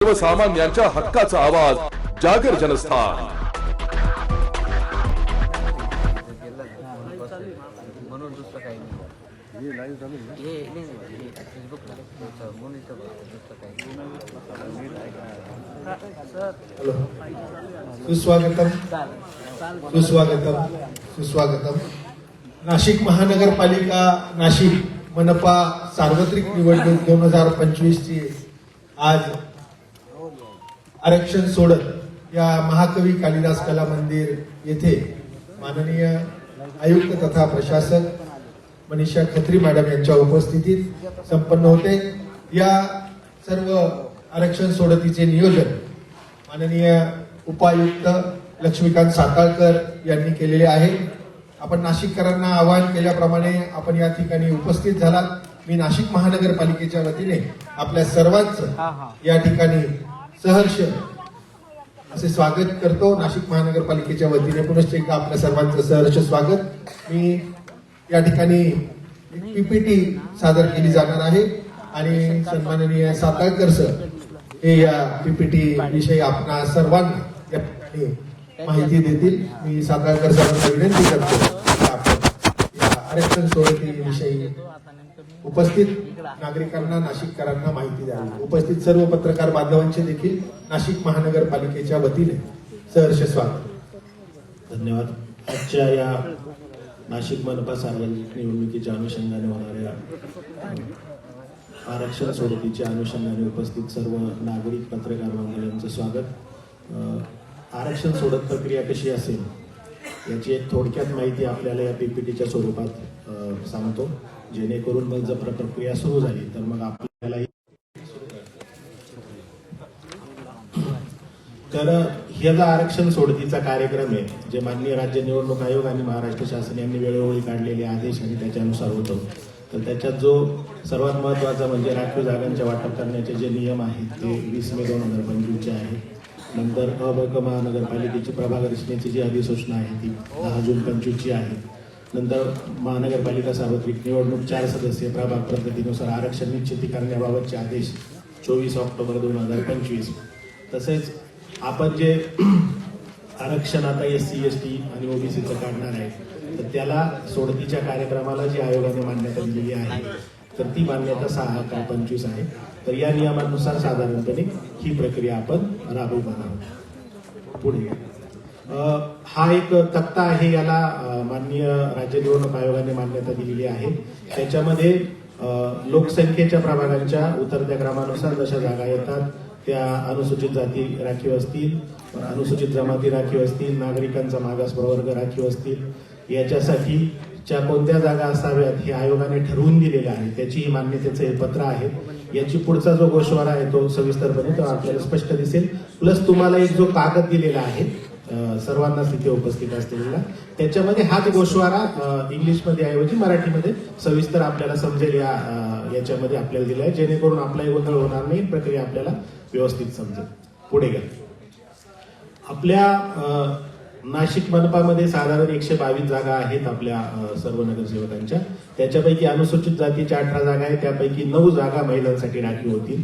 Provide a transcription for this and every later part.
सर्वसामान्यांच्या हक्काचा आवाज जागर जनस्थान। म्हणून दुसरं काही नाही हे लाईव्ह चालू आहे हे नाही फेसबुकला मॉनिटर दुसरं सुस्वागतम सुस्वागतम सुस्वागतम। नाशिक महानगरपालिका नाशिक मनपा सार्वत्रिक निवडणूक 2025 ची आज आरक्षण सोडत या महाकवी कालिदास कला मंदिर येथे माननीय आयुक्त तथा प्रशासक मनीषा खत्री मॅडम यांच्या उपस्थितीत संपन्न होते। या सर्व आरक्षण सोडतीचे नियोजन माननीय उपायुक्त लक्ष्मीकांत साताळकर यांनी केलेले आहे। आपण नाशिककरांना आवाहन केल्याप्रमाणे आपण या ठिकाणी उपस्थित झालात। मी नाशिक महानगरपालिकेच्या वतीने आपल्या सर्वांचं या ठिकाणी सहर्ष असे स्वागत करतो। नाशिक महानगरपालिकेच्या वतीने पुनश्च एकदा आपल्या सर्वांचं सहर्ष स्वागत। मी या ठिकाणी पीपीटी सादर केली जाणार आहे आणि सन्माननीय साताळकर सर हे या पीपीटी विषयी आपणा सर्वांना या ठिकाणी माहिती देतील। मी साताळकर सरांना विनंती करतो आपण या आरक्षण सोडतीविषयी उपस्थित नागरिकांना नाशिककरांना माहिती द्यावी। उपस्थित सर्व पत्रकार बांधवांचे देखील नाशिक महानगरपालिकेच्या वतीने सहर्ष स्वागत। धन्यवाद। आजच्या या नाशिक मनपा सार्वजनिक निवडणुकीच्या अनुषंगाने होणाऱ्या आरक्षण सोडतीच्या अनुषंगाने उपस्थित सर्व नागरिक पत्रकार बांधवांचं स्वागत। आरक्षण सोडत प्रक्रिया कशी असेल याची एक थोडक्यात माहिती आपल्याला या पीपीटीच्या स्वरूपात सांगतो, जेणेकरून मग जर प्रक्रिया सुरू झाली तर मग आपल्याला तर हे जो आरक्षण सोडतीचा कार्यक्रम आहे जे माननीय राज्य निवडणूक आयोग आणि महाराष्ट्र शासन यांनी वेळोवेळी काढलेले आदेश आणि त्याच्यानुसार होतो, तर त्याच्यात जो सर्वात महत्त्वाचा म्हणजे राखीव जागांच्या वाटप करण्याचे जे नियम आहेत ते 20 मे 2025 चे आहेत। नंतर अ महानगरपालिकेची प्रभाग रचनेची जी अधिसूचना आहे ती 10 जून 25 ची आहे। नंतर महानगरपालिका सार्वत्रिक निवडणूक 4 सदस्यीय प्रभाग पद्धतीनुसार आरक्षण निश्चिती करण्याबाबतचे आदेश 24 ऑक्टोबर 2025। तसेच आपण जे आरक्षण आता SC ST आणि OBCचं काढणार आहे तर त्याला सोडतीच्या कार्यक्रमाला जी आयोगाने मान्यता दिलेली आहे तर ती मान्यता 6/25 आहे। तर या नियमानुसार साधारणपणे ही प्रक्रिया आपण राबवणार आहोत। पुढे हा एक तक्ता आहे, याला माननीय राज्य निवडणूक आयोगाने मान्यता दिलेली आहे। त्याच्यामध्ये लोकसंख्येच्या प्रभागांच्या उतरत्या क्रमानुसार जशा जागा येतात त्या अनुसूचित जाती राखीव असतील, अनुसूचित जमाती राखीव असतील, नागरिकांचा मागास प्रवर्ग राखीव असतील, याच्यासाठी कोणत्या जागा असाव्यात हे आयोगाने ठरवून दिलेले आहे। त्याची ही मान्यतेचं हे पत्र आहे। याची पुढचा जो गोषवारा आहे तो सविस्तरपणे तो आपल्याला स्पष्ट दिसेल। प्लस तुम्हाला एक जो कागद दिलेला आहे सर्वांनाच तिथे उपस्थित असलेला, त्याच्यामध्ये हाच गोषवारा इंग्लिशमध्ये ऐवजी मराठीमध्ये सविस्तर आपल्याला समजेल याच्यामध्ये आपल्याला दिला आहे, जेणेकरून आपलाही गोंधळ होणार नाही, प्रक्रिया आपल्याला व्यवस्थित समजेल। पुढे घ्या। आपल्या नाशिक मनपामध्ये साधारण 122 जागा आहेत आपल्या सर्व नगरसेवकांच्या। त्याच्यापैकी अनुसूचित जातीच्या 18 जागा आहेत, त्यापैकी 9 जागा महिलांसाठी राखीव होतील।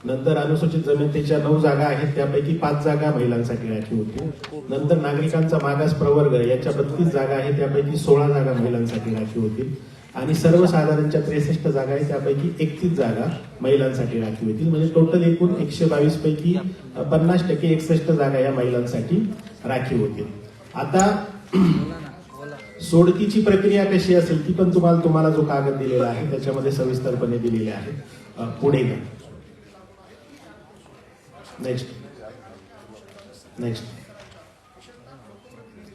नंतर अनुसूचित जमातीच्या 9 जागा आहेत, त्यापैकी 5 जागा महिलांसाठी राखीव होतील। नंतर नागरिकांचा मागास प्रवर्ग याच्या 32 जागा आहेत, त्यापैकी 16 जागा महिलांसाठी राखीव होतील। आणि सर्वसाधारणच्या 63 जागा आहेत, त्यापैकी 31 जागा महिलांसाठी राखीव होतील। म्हणजे टोटल एकूण 122 पैकी 50% 61 जागा या महिलांसाठी राखीव होतील। आता सोडतीची प्रक्रिया कशी असेल ती पण तुम्हाला जो कागद दिलेला आहे त्याच्यामध्ये सविस्तरपणे दिलेले आहे। पुढे घ्या। नेक्स्ट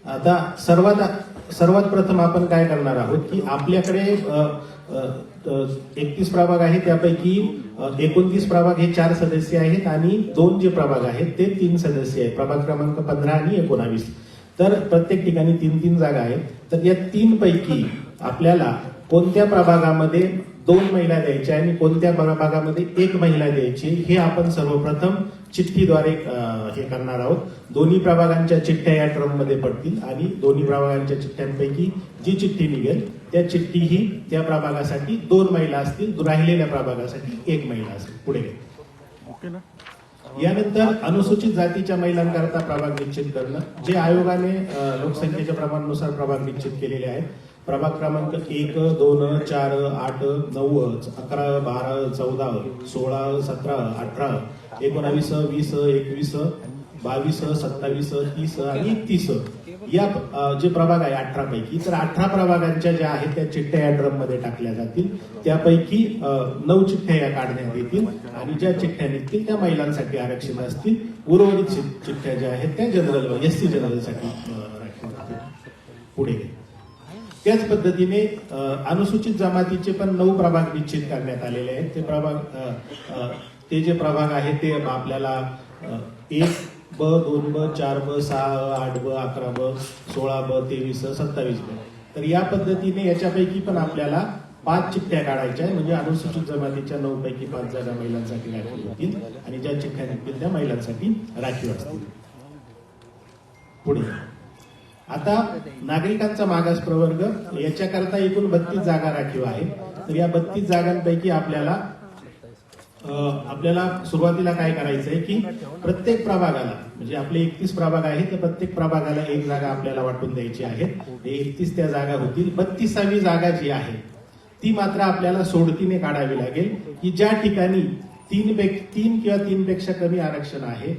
आता सर्वात प्रथम आपण काय करणार आहोत की आपल्याकडे 31 प्रभाग आहेत, त्यापैकी 29 प्रभाग हे 4 सदस्य आहेत आणि 2 जे प्रभाग आहेत ते 3 सदस्य आहेत, प्रभाग क्रमांक 15 आणि 19। तर प्रत्येक ठिकाणी 3-3 जागा आहेत। तर या 3 पैकी आपल्याला कोणत्या प्रभागामध्ये 2 महिला द्यायच्या आणि कोणत्या प्रभागामध्ये 1 महिला द्यायची हे आपण सर्वप्रथम चिठ्ठीद्वारे हे करणार आहोत। दोन्ही प्रभागांच्या चिठ्ठ्या या ड्रम मध्ये पडतील आणि दोन्ही प्रभागांच्या चिठ्ठ्यांपैकी जी चिठ्ठी निघेल त्या चिठ्ठी ही त्या प्रभागासाठी 2 महिला असतील, राहिलेल्या प्रभागासाठी 1 महिला असेल। पुढे ओके ना। यानंतर अनुसूचित जातीच्या महिलांकरता प्रभाग निश्चित करणं, जे आयोगाने लोकसंख्येच्या प्रमाणानुसार प्रभाग निश्चित केलेले आहेत. प्रभाग क्रमांक 1, 2, 4, 8, 9, 11, 12, 14, 16, 17, 18, 19, 20, 21, 22, 27, 30 आणि 31 या जे प्रभाग आहे 18 पैकी, तर 18 प्रभागांच्या ज्या आहेत त्या चिठ्ठ्या या ड्रम मध्ये टाकल्या जातील. त्यापैकी 9 चिठ्ठ्या या काढण्यात येतील आणि ज्या चिठ्ठ्या निघतील त्या महिलांसाठी आरक्षित असतील. उर्वरित चिठ्ठ्या ज्या आहेत त्या जनरल SC जनरलसाठी राखीव असतील. पुढे त्याच पद्धतीने अनुसूचित जमातीचे पण 9 प्रभाग निश्चित करण्यात आलेले आहेत. ते जे प्रभाग आहेत ते आपल्याला 1B, 2B, 4B, 6A, 8B, 11B, 16B, 23, 27B. तर या पद्धतीने याच्यापैकी पण आपल्याला 5 चिठ्ठ्या काढायच्या आहे. म्हणजे अनुसूचित जमातीच्या 9 पैकी 5 जागा महिलांसाठी राखीव होतील आणि ज्या चिठ्ठ्या निघतील त्या महिलांसाठी राखीव असतील. पुढे आता नागरिकांचा मागास प्रवर्ग याच्याकरता एकूण 32 जागा राखीव आहे. तर या 32 जागांपैकी आपल्याला सुरुवातीला काय करायचंय की प्रत्येक प्रभागाला, म्हणजे आपले 31 प्रभाग आहेत, तर प्रत्येक प्रभागाला एक जागा आपल्याला वाटून द्यायची आहे. 31 त्या जागा होतील. 32वी जागा जी आहे ती मात्र आपल्याला सोडतीने काढावी लागेल, की ज्या ठिकाणी 3 किंवा 3 पेक्षा कमी आरक्षण आहे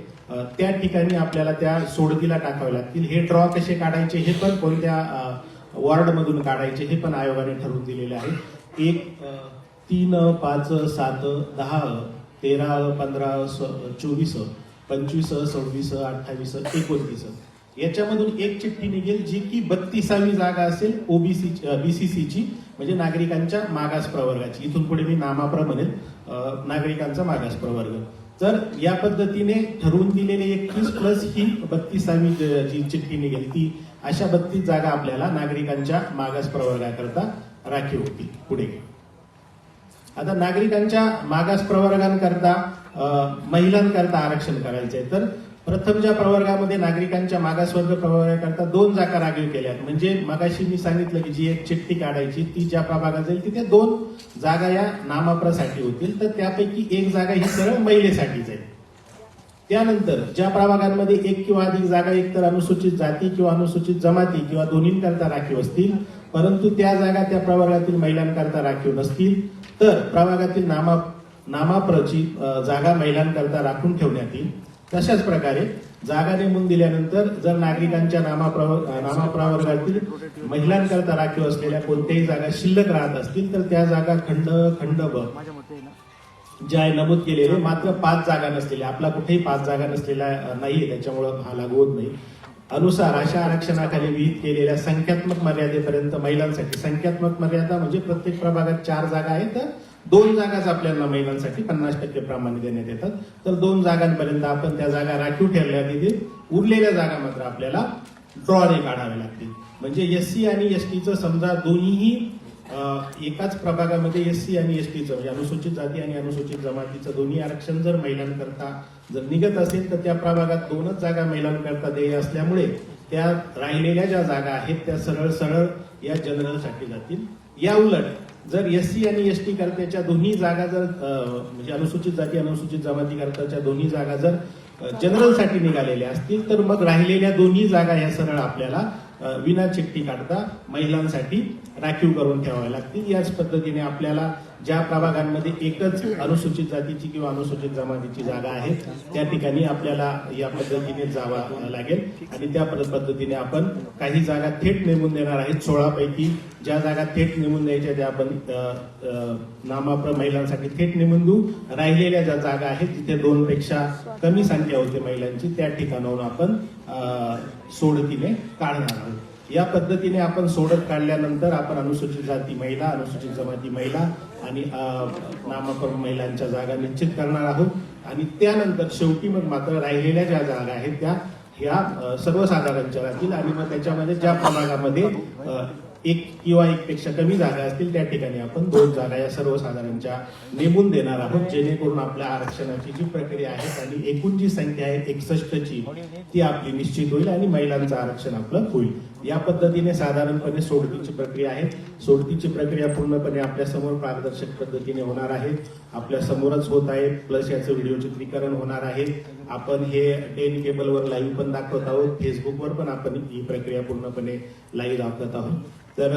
त्या ठिकाणी आपल्याला त्या सोडतीला टाकावे लागतील. हे ड्रॉ कसे काढायचे हे पण कोणत्या वॉर्ड मधून काढायचे हे पण आयोगाने ठरवून दिलेले आहे. 1, 3, 5, 7, 10, 13, 15, 24, 25, 26, 28, 29 याच्यामधून एक चिठ्ठी निघेल जी की 32वी जागा असेल BCCची, म्हणजे नागरिकांच्या मागास प्रवर्गाची. इथून पुढे मी नामाप्र म्हणेल, नागरिकांचा मागास प्रवर्ग. तर या पद्धतीने ठरवून दिलेले 31 प्लस ही 32वी जी चिठ्ठी निघेल ती अशा 32 जागा आपल्याला नागरिकांच्या मागास प्रवर्गाकरता राखीव होतील. पुढे आता नागरिकांच्या मागास प्रवर्गांकरता महिलांकरता आरक्षण करायचंय. तर प्रथम ज्या प्रवर्गामध्ये नागरिकांच्या मागासवर्ग प्रवर्गाकरता 2 जागा राखीव केल्यात, म्हणजे मगाशी मी सांगितलं की जी एक चिठ्ठी काढायची ती ज्या प्रभागात जाईल तिथे 2 जागा या नामाप्रसाठी होतील. तर त्यापैकी 1 जागा ही सरळ महिलेसाठी जाईल. त्यानंतर ज्या प्रभागांमध्ये 1 किंवा अधिक जागा एकतर अनुसूचित जाती किंवा अनुसूचित जमाती किंवा दोन्हींकरता राखीव असतील, परंतु त्या जागा त्या प्रवर्गातील महिलांकरता राखीव नसतील, तर प्रभागातील नामाप्रची जागा महिलांकरता राखून ठेवण्यात येईल. तशाच प्रकारे जागा नेमून दिल्यानंतर जर नागरिकांच्या नामाप्रवर्गातील महिलांकरता राखीव असलेल्या कोणत्याही जागा शिल्लक राहत असतील तर त्या जागा खंड ब ज्या नमूद केलेले मात्र 5 जागा नसलेल्या, आपला कुठेही 5 जागा नसलेला नाहीये त्याच्यामुळं हा लागू होत नाही, अनुसार अशा आरक्षणाखाली विहित केलेल्या संख्यात्मक मर्यादेपर्यंत महिलांसाठी, संख्यात्मक मर्यादा म्हणजे प्रत्येक प्रभागात 4 जागा आहेत तर 2 जागाच आपल्याला महिलांसाठी 50% प्रमाणे देण्यात येतात. तर 2 जागांपर्यंत आपण त्या जागा राखीव ठेवल्या तिथे. उरलेल्या जागा मात्र आपल्याला ड्रॉने काढाव्या लागतील. म्हणजे SC आणि STचं समजा दोन्हीही एकाच प्रभागामध्ये SC आणि STचं म्हणजे अनुसूचित जाती आणि अनुसूचित जमातीचं दोन्ही आरक्षण जर महिलांकरता जर निघत असेल तर त्या प्रभागात 2च जागा महिलांकरता देय असल्यामुळे त्या राहिलेल्या ज्या जागा आहेत त्या सरळ या जनरलसाठी जातील. या उलट जर SC आणि ST करत्याच्या दोन्ही जागा जर म्हणजे अनुसूचित जाती अनुसूचित जमाती करताच्या दोन्ही जागा जर जनरलसाठी निघालेल्या असतील तर मग राहिलेल्या दोन्ही जागा ह्या सरळ आपल्याला विना चिठ्ठी काढता महिलांसाठी राखीव करून ठेवाव्या लागतील. याच पद्धतीने आपल्याला ज्या प्रभागांमध्ये एकच अनुसूचित जातीची किंवा अनुसूचित जमातीची जागा आहे त्या ठिकाणी आपल्याला या पद्धतीने जावं लागेल आणि त्या पद्धतीने आपण काही जागा थेट नेमून देणार आहेत. 16 पैकी ज्या जागा थेट नेमून द्यायच्या त्या आपण नामाप्र महिलांसाठी थेट नेमून देऊ. राहिलेल्या ज्या जागा आहेत जिथे 2 पेक्षा कमी संख्या होते महिलांची त्या ठिकाणाहून आपण सोडतीने काढणार आहोत. या पद्धतीने आपण सोडत काढल्यानंतर आपण अनुसूचित जाती महिला, अनुसूचित जमाती महिला आणि नामाप्र महिलांच्या जागा निश्चित करणार आहोत आणि त्यानंतर शेवटी मग मात्र राहिलेल्या ज्या जागा आहेत त्या ह्या सर्वसाधारणच्या राहतील आणि मग त्याच्यामध्ये ज्या प्रभागामध्ये 1 किंवा 1 पेक्षा कमी जागा असतील त्या ठिकाणी आपण 2 जागा या सर्वसाधारणच्या नेमून देणार आहोत, जेणेकरून आपल्या आरक्षणाची जी प्रक्रिया आहे आणि एकूण जी संख्या आहे 61ची ती आपली निश्चित होईल आणि महिलांचं आरक्षण आपलं होईल. या पद्धतीने साधारणपणे सोडतीची प्रक्रिया आहे. सोडतीची प्रक्रिया पूर्णपणे आपल्या समोर पारदर्शक पद्धतीने होणार आहे, आपल्या समोरच होत आहे, प्लस याचं व्हिडिओ चित्रीकरण होणार आहे. आपण हे 10 केबलवर लाईव्ह पण दाखवत आहोत, फेसबुकवर पण आपण ही प्रक्रिया पूर्णपणे लाईव्ह दाखवत आहोत. तर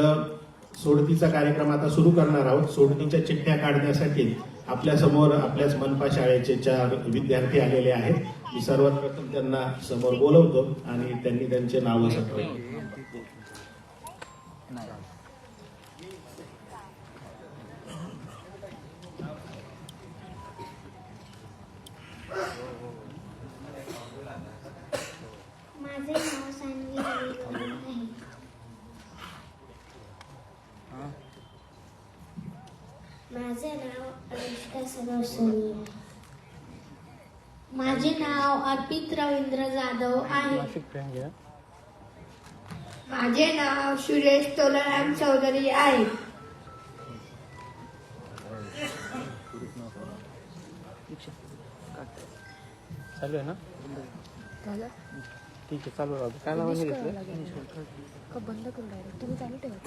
सोडतीचा कार्यक्रम आता सुरू करणार आहोत. सोडतीच्या चिठ्ठ्या काढण्यासाठी आपल्या समोर आपल्याच मनपा शाळेचे 4 विद्यार्थी आलेले आहेत. मी सर्वात प्रथम त्यांना समोर बोलवतो आणि त्यांनी त्यांचे नाव सांगतो. माझे नाव सान्वी रवी कदम आहे. माझे नाव अनुष्का सदाव सोनी आहे. माझे नाव अर्पित रवींद्र जाधव आहे. माझे नाव सुरेश तोलाराम चौधरी आहे. चालू आहे ना? ठीक आहे, चालू राहतो. काय नाव आहे घेतलं? बंद करून डायरेक्ट तुम्ही चालू ठेवा.